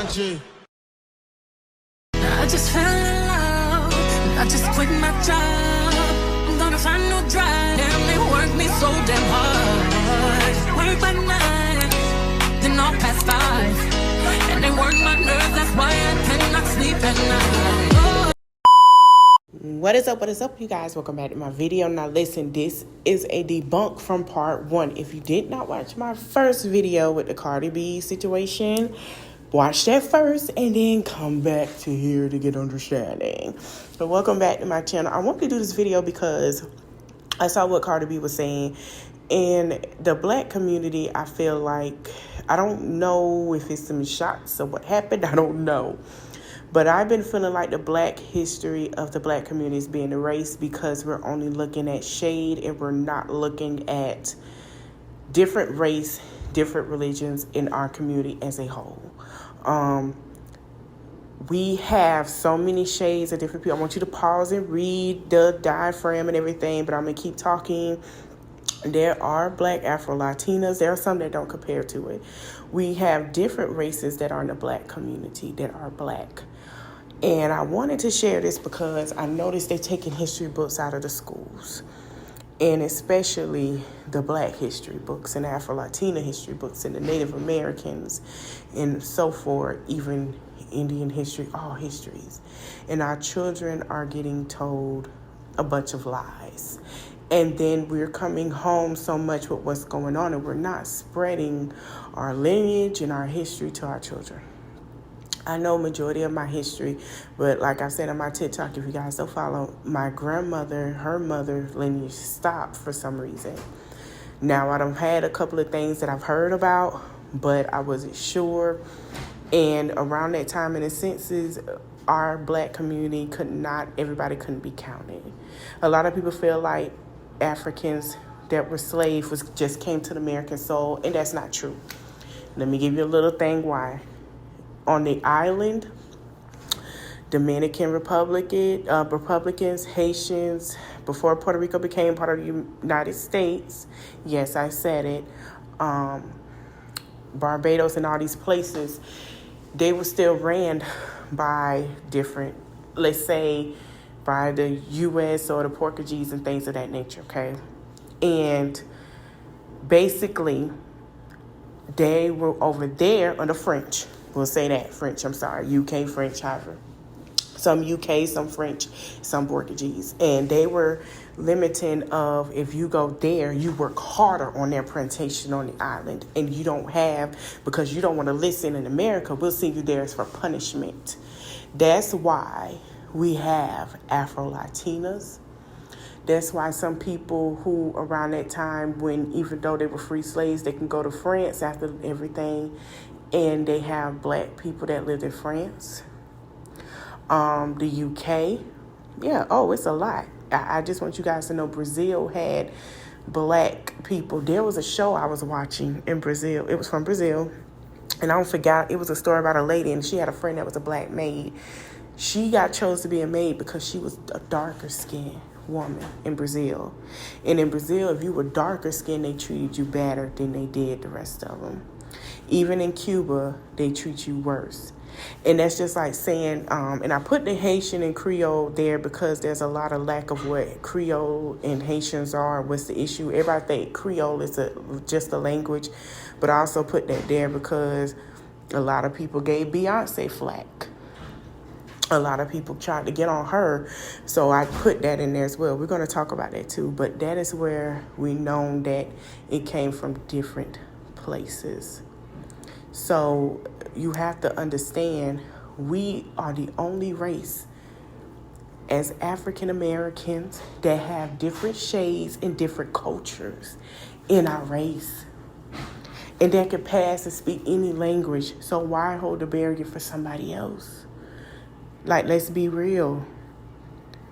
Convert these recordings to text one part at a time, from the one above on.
IG. I just fell in love. I just quit my job. I'm gonna find no drive. Damn, they work me so damn hard. Work by 9, then all past 5. And they work my nerves, that's why I cannot sleep at night. Oh. What is up, you guys? Welcome back to my video. Now listen, this is a debunk from part 1. If you did not watch my first video with the Cardi B situation, watch that first and then come back to here to get understanding. So welcome back to my channel. I wanted to do this video because I saw what Cardi B was saying. In the black community, I feel like, I don't know if it's some shots or what happened, I don't know. But I've been feeling like the black history of the black community is being erased because we're only looking at shade and we're not looking at different race, different religions in our community as a whole. We have so many shades of different people. I want you to pause and read the diaphragm and everything, but I'm going to keep talking. There are black Afro Latinas. There are some that don't compare to it. We have different races that are in the black community that are black. And I wanted to share this because I noticed they're taking history books out of the schools. And especially the black history books and Afro Latina history books and the Native Americans and so forth, even Indian history, all histories. And our children are getting told a bunch of lies. And then we're coming home so much with what's going on, and we're not spreading our lineage and our history to our children. I know majority of my history, but like I said on my TikTok, if you guys don't follow, my grandmother, her mother lineage stopped for some reason. Now, I done had a couple of things that I've heard about, but I wasn't sure. And around that time in the census, our black community everybody couldn't be counted. A lot of people feel like Africans that were slaves just came to the American soil, and that's not true. Let me give you a little thing why. On the island, Dominican Republicans, Haitians, before Puerto Rico became part of the United States, yes, I said it, Barbados and all these places, they were still ran by different, let's say, by the U.S. or the Portuguese and things of that nature, okay? And basically, they were over there under French. We'll say that, French, I'm sorry, UK, French, however. Some UK, some French, some Portuguese. And they were limiting of, if you go there, you work harder on their plantation on the island. And you don't have, because you don't want to listen in America, we'll send you there as for punishment. That's why we have Afro Latinas. That's why some people who around that time, when even though they were free slaves, they can go to France after everything, and they have black people that lived in France, the UK. Yeah, it's a lot. I just want you guys to know Brazil had black people. There was a show I was watching in Brazil. It was from Brazil, and I don't forget, it was a story about a lady, and she had a friend that was a black maid. She got chose to be a maid because she was a darker skinned woman in Brazil. And in Brazil, if you were darker skinned, they treated you better than they did the rest of them. Even in Cuba, they treat you worse. And that's just like saying, and I put the Haitian and Creole there because there's a lot of lack of what Creole and Haitians are. What's the issue? Everybody think Creole is just a language, but I also put that there because a lot of people gave Beyonce flack. A lot of people tried to get on her, so I put that in there as well. We're going to talk about that too, but that is where we know that it came from different places. So you have to understand, we are the only race as African Americans that have different shades and different cultures in our race. And that can pass and speak any language. So why hold a barrier for somebody else? Like, let's be real.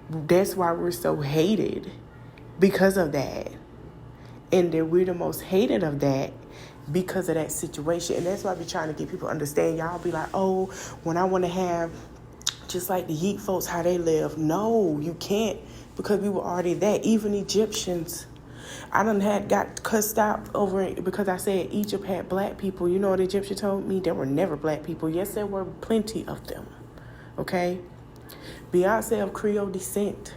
That's why we're so hated, because of that. And then we're the most hated of that because of that situation. And that's why we're trying to get people to understand. Y'all be like, oh, when I want to have just like the Yeet folks, how they live. No, you can't, because we were already that. Even Egyptians, I done got cussed out over it because I said Egypt had black people. You know what the Egyptian told me? There were never black people. Yes, there were plenty of them. Okay? Beyonce of Creole descent.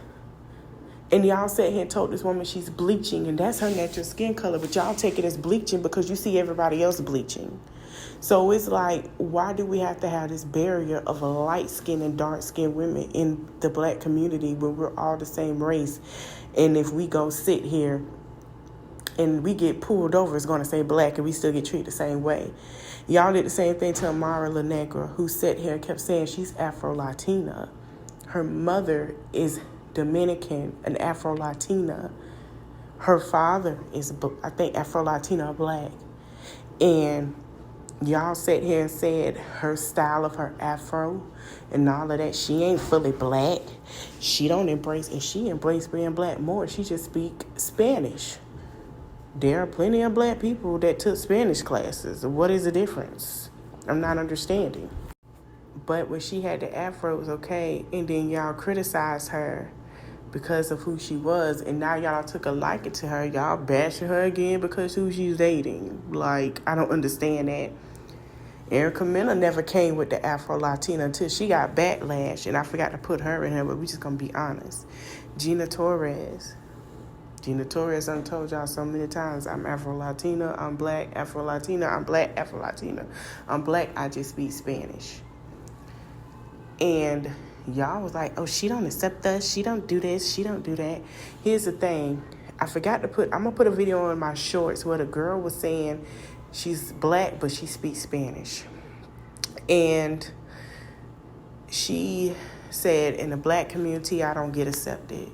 And y'all sat here and told this woman she's bleaching, and that's her natural skin color, but y'all take it as bleaching because you see everybody else bleaching. So it's like, why do we have to have this barrier of light-skinned and dark-skinned women in the black community when we're all the same race? And if we go sit here and we get pulled over, it's going to say black, and we still get treated the same way. Y'all did the same thing to Amara La Negra, who sat here and kept saying she's Afro Latina. Her mother is Dominican and Afro Latina. Her father is, I think, Afro Latina or black. And y'all sat here and said her style of her afro and all of that, she ain't fully black. She don't embrace, and she embraced being black more. She just speak Spanish. There are plenty of black people that took Spanish classes. What is the difference? I'm not understanding. But when she had the afro, it was okay. And then y'all criticized her because of who she was. And now y'all took a liking to her. Y'all bashing her again because who she's dating. Like, I don't understand that. Erica Mena never came with the Afro Latina until she got backlash. And I forgot to put her in here, but we just going to be honest. Gina Torres. I told y'all so many times, I'm Afro Latina, I'm black, Afro Latina, I'm black, Afro Latina. I'm black, I just speak Spanish. And y'all was like, oh, she don't accept us, she don't do this, she don't do that. Here's the thing, I'm going to put a video on my shorts where the girl was saying she's black, but she speaks Spanish. And she said, in the black community, I don't get accepted.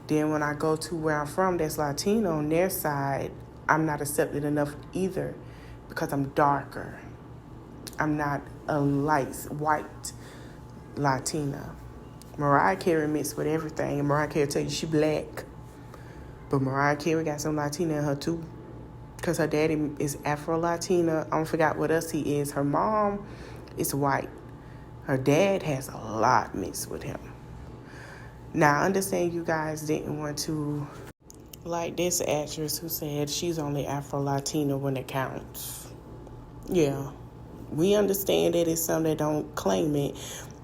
Then when I go to where I'm from, that's Latino, on their side, I'm not accepted enough either because I'm darker. I'm not a light, white Latina. Mariah Carey mixed with everything. And Mariah Carey tell you she black. But Mariah Carey got some Latina in her too. Because her daddy is Afro-Latina. I don't forget what else he is. Her mom is white. Her dad has a lot mixed with him. Now, I understand you guys didn't want to like this actress who said she's only Afro-Latina when it counts. Yeah, we understand that it's some that don't claim it,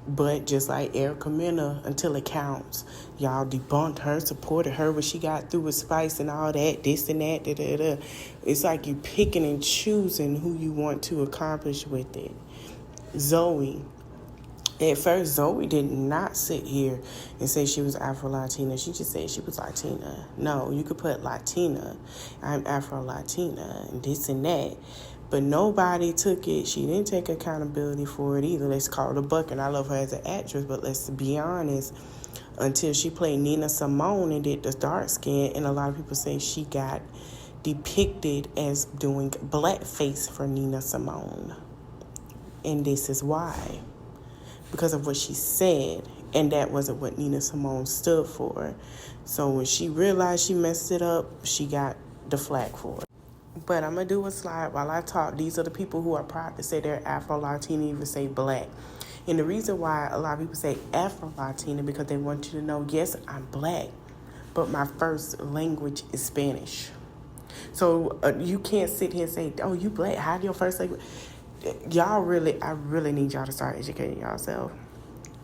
but just like Erica Mena, until it counts, y'all debunked her, supported her when she got through with Spice and all that, this and that, da-da-da. It's like you picking and choosing who you want to accomplish with it. Zoe. At first, Zoe did not sit here and say she was Afro-Latina. She just said she was Latina. No, you could put Latina. I'm Afro-Latina and this and that. But nobody took it. She didn't take accountability for it either. Let's call it a buck. And I love her as an actress, but let's be honest. Until she played Nina Simone and did the dark skin, and a lot of people say she got depicted as doing blackface for Nina Simone. And this is why. Because of what she said, and that wasn't what Nina Simone stood for. So when she realized she messed it up, she got the flag for it. But I'm going to do a slide while I talk. These are the people who are proud to say they're Afro-Latina, even say black. And the reason why a lot of people say Afro-Latina, because they want you to know, yes, I'm black, but my first language is Spanish. So you can't sit here and say, oh, you black, how's your first language? I really need y'all to start educating yourself.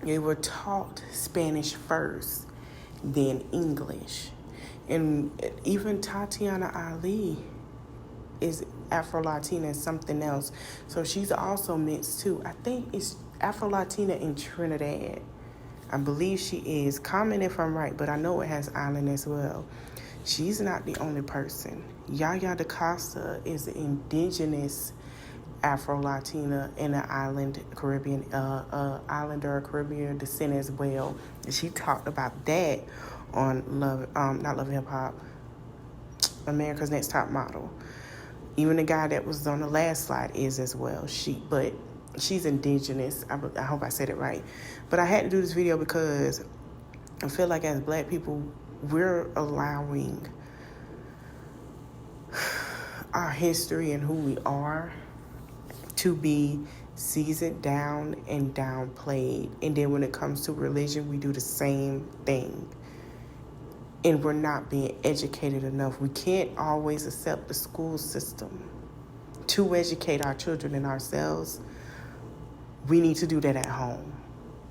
You were taught Spanish first, then English. And even Tatiana Ali is Afro-Latina and something else. So she's also mixed too. I think it's Afro-Latina in Trinidad. I believe she is. Comment if I'm right, but I know it has island as well. She's not the only person. Yaya DaCosta is an indigenous Afro-Latina in an Caribbean islander, Caribbean descent as well. And she talked about that on not Love Hip Hop, America's Next Top Model. Even the guy that was on the last slide is as well. But she's indigenous. I hope I said it right. But I had to do this video because I feel like as black people, we're allowing our history and who we are to be seasoned down and downplayed. And then when it comes to religion, we do the same thing. and we're not being educated enough. We can't always accept the school system to educate our children and ourselves. We need to do that at home,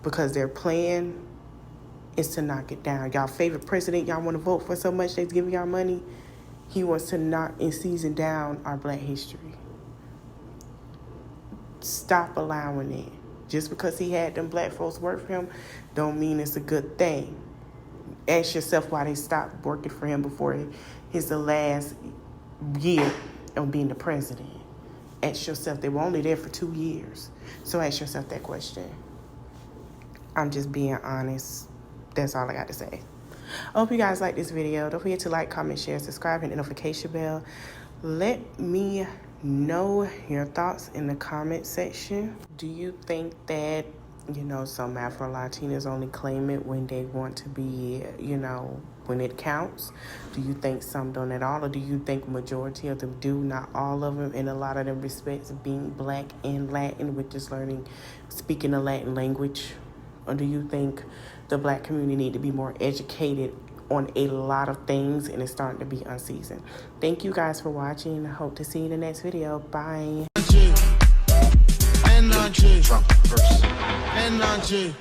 because their plan is to knock it down. Y'all favorite president y'all want to vote for so much they're giving y'all money, he wants to knock and season down our Black history. Stop allowing it. Just because he had them Black folks work for him don't mean it's a good thing. Ask yourself why they stopped working for him before his last year of being the president. Ask yourself. They were only there for 2 years. So ask yourself that question. I'm just being honest. That's all I got to say. I hope you guys like this video. Don't forget to like, comment, share, subscribe, and the notification bell. Let me know your thoughts in the comment section. Do you think that, some Afro Latinas only claim it when they want to be, when it counts? Do you think some don't at all? Or do you think majority of them do? Not all of them, in a lot of them respects, being Black and Latin with just speaking the Latin language? Or do you think the Black community need to be more educated on a lot of things and it's starting to be unseasoned? Thank you guys for watching. I hope to see you in the next video. Bye. Energy.